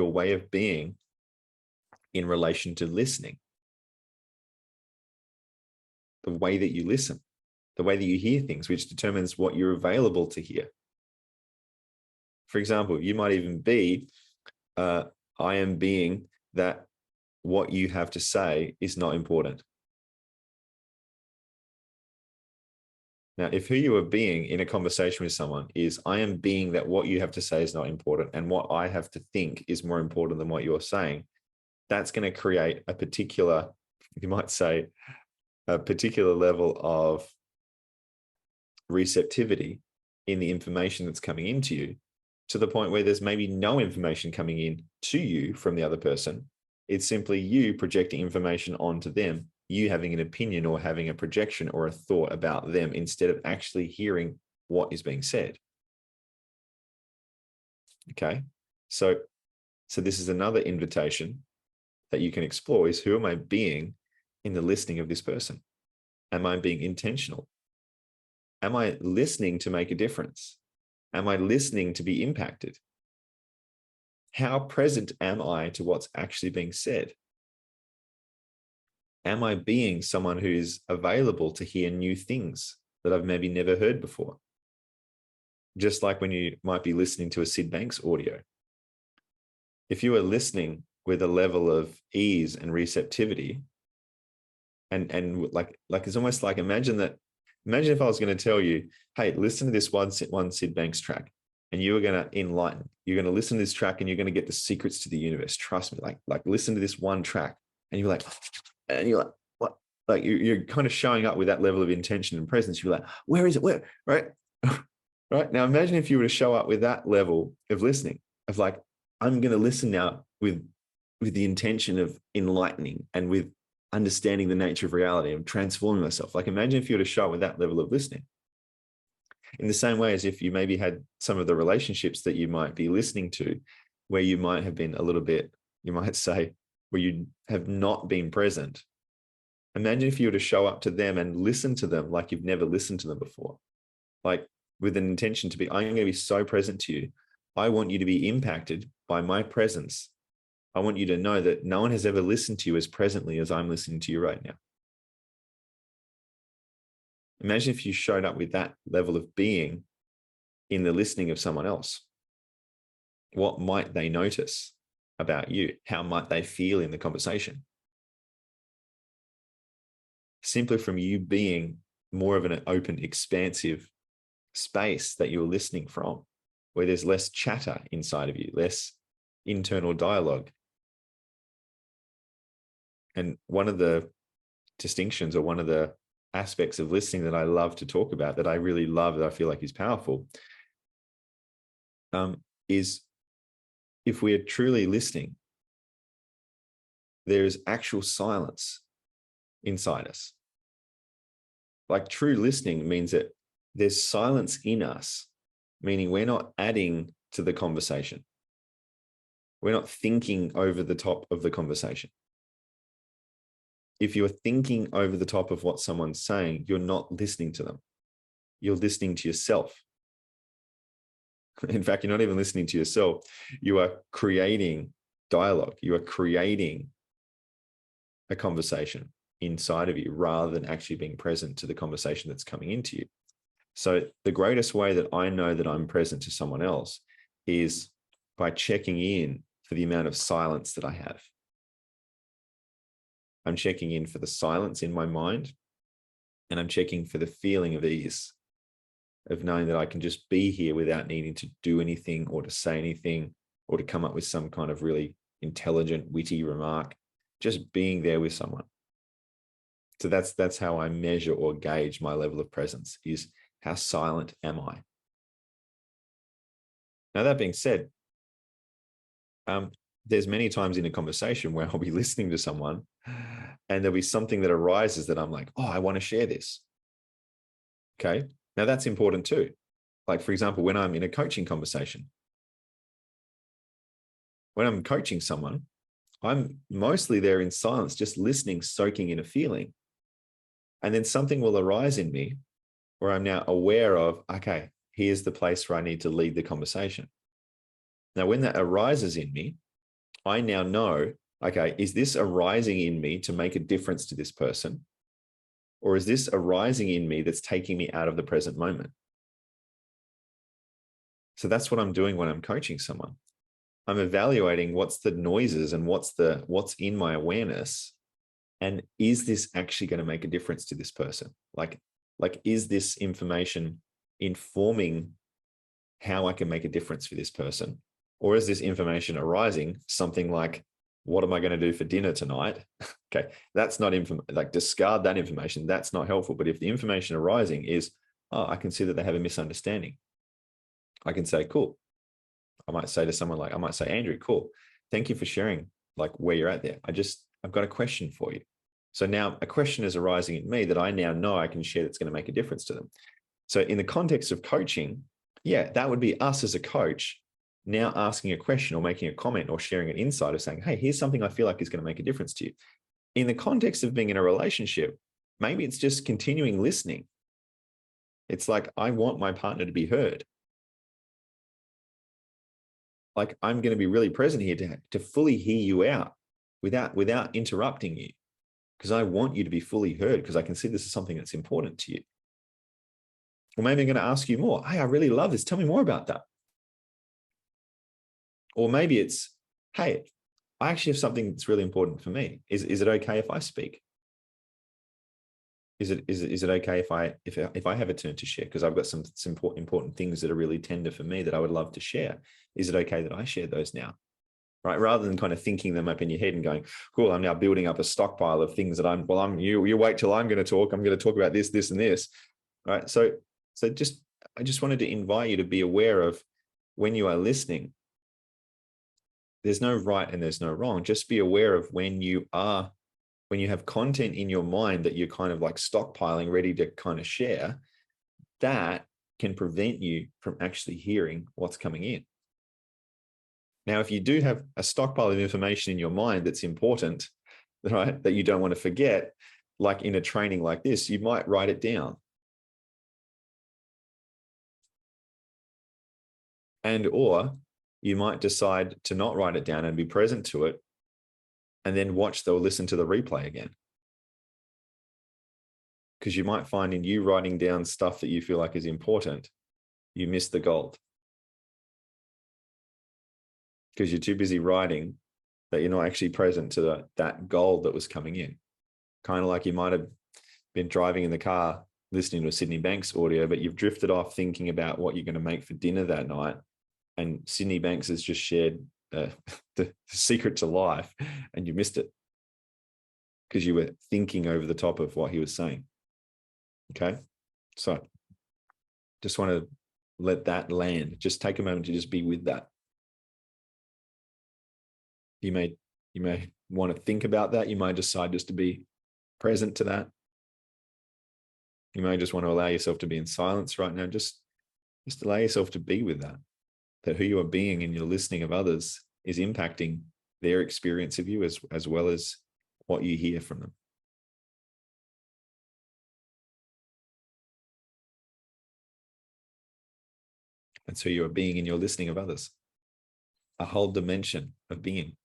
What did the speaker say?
your way of being in relation to listening. The way that you listen, the way that you hear things, which determines what you're available to hear. For example, you might even be, I am being that what you have to say is not important. Now, if who you are being in a conversation with someone is, I am being that what you have to say is not important, and what I have to think is more important than what you're saying, that's going to create a particular, you might say, a particular level of receptivity in the information that's coming into you, to the point where there's maybe no information coming in to you from the other person. It's simply you projecting information onto them, you having an opinion or having a projection or a thought about them, instead of actually hearing what is being said. Okay, so this is another invitation that you can explore, is who am I being in the listening of this person? Am I being intentional? Am I listening to make a difference? Am I listening to be impacted? How present am I to what's actually being said? Am I being someone who's available to hear new things that I've maybe never heard before? Just like when you might be listening to a Sid Banks audio. If you are listening with a level of ease and receptivity, and like it's almost like, imagine if I was going to tell you, hey, listen to this one Sid Banks track, and you are going to enlighten. You're going to listen to this track and you're going to get the secrets to the universe. Trust me, like listen to this one track, and you're like, what? Like you're kind of showing up with that level of intention and presence. You're like, where is it? Where? Right? Right. Now imagine if you were to show up with that level of listening, of like, I'm going to listen now with the intention of enlightening and with understanding the nature of reality and transforming myself. Like imagine if you were to show up with that level of listening. In the same way as if you maybe had some of the relationships that you might be listening to, where you might have been a little bit, you might say, where you have not been present. Imagine if you were to show up to them and listen to them like you've never listened to them before. Like with an intention to be, I'm going to be so present to you. I want you to be impacted by my presence. I want you to know that no one has ever listened to you as presently as I'm listening to you right now. Imagine if you showed up with that level of being in the listening of someone else. What might they notice about you? How might they feel in the conversation? Simply from you being more of an open, expansive space that you're listening from, where there's less chatter inside of you, less internal dialogue. And one of the distinctions, or one of the aspects of listening that I love to talk about, that I really love, that I feel like is powerful, is if we are truly listening, there is actual silence inside us. Like true listening means that there's silence in us, meaning we're not adding to the conversation. We're not thinking over the top of the conversation. If you're thinking over the top of what someone's saying, you're not listening to them. You're listening to yourself. In fact, you're not even listening to yourself. You are creating dialogue. You are creating a conversation inside of you, rather than actually being present to the conversation that's coming into you. So the greatest way that I know that I'm present to someone else is by checking in for the amount of silence that I have. I'm checking in for the silence in my mind, and I'm checking for the feeling of ease, of knowing that I can just be here without needing to do anything or to say anything or to come up with some kind of really intelligent, witty remark, just being there with someone. So that's how I measure or gauge my level of presence, is how silent am I? Now, that being said, there's many times in a conversation where I'll be listening to someone and there'll be something that arises that I'm like, oh, I want to share this. Okay. Now that's important too. Like, for example, when I'm in a coaching conversation, when I'm coaching someone, I'm mostly there in silence, just listening, soaking in a feeling. And then something will arise in me where I'm now aware of, okay, here's the place where I need to lead the conversation. Now, when that arises in me, I now know, okay, is this arising in me to make a difference to this person? Or is this arising in me that's taking me out of the present moment? So that's what I'm doing when I'm coaching someone. I'm evaluating what's the noises and what's in my awareness. And is this actually going to make a difference to this person? Like, is this information informing how I can make a difference for this person? Or is this information arising something like, what am I going to do for dinner tonight? Okay, that's not like discard that information. That's not helpful. But if the information arising is, oh, I can see that they have a misunderstanding, I can say, cool. I might say to someone like, I might say, Andrew, cool. Thank you for sharing like where you're at there. I've got a question for you. So now a question is arising in me that I now know I can share that's going to make a difference to them. So in the context of coaching, yeah, that would be us as a coach now asking a question or making a comment or sharing an insight of saying, hey, here's something I feel like is going to make a difference to you. In the context of being in a relationship, maybe it's just continuing listening. It's like, I want my partner to be heard. Like, I'm going to be really present here to fully hear you out without interrupting you, because I want you to be fully heard, because I can see this is something that's important to you. Or maybe I'm going to ask you more. Hey, I really love this. Tell me more about that. Or maybe it's, hey, I actually have something that's really important for me. Is it okay if I speak? Is it okay if I have a turn to share? Because I've got some important things that are really tender for me that I would love to share. Is it okay that I share those now? Right? Rather than kind of thinking them up in your head and going, cool, I'm now building up a stockpile of things that you wait till I'm going to talk. I'm going to talk about this, this, and this. Right. So I just wanted to invite you to be aware of when you are listening. There's no right and there's no wrong. Just be aware of when you have content in your mind that you're kind of like stockpiling, ready to kind of share, that can prevent you from actually hearing what's coming in. Now, if you do have a stockpile of information in your mind that's important, right, that you don't want to forget, like in a training like this, you might write it down. Or you might decide to not write it down and be present to it, and then listen to the replay again. Because you might find in you writing down stuff that you feel like is important, you miss the gold. Because you're too busy writing that you're not actually present to that gold that was coming in. Kind of like you might have been driving in the car listening to a Sydney Banks audio, but you've drifted off thinking about what you're going to make for dinner that night. And Sydney Banks has just shared the secret to life, and you missed it because you were thinking over the top of what he was saying. Okay. So just want to let that land. Just take a moment to just be with that. You may want to think about that. You might decide just to be present to that. You may just want to allow yourself to be in silence right now. Just allow yourself to be with that who you are being in your listening of others is impacting their experience of you as well as what you hear from them. And so you are being in your listening of others, a whole dimension of being.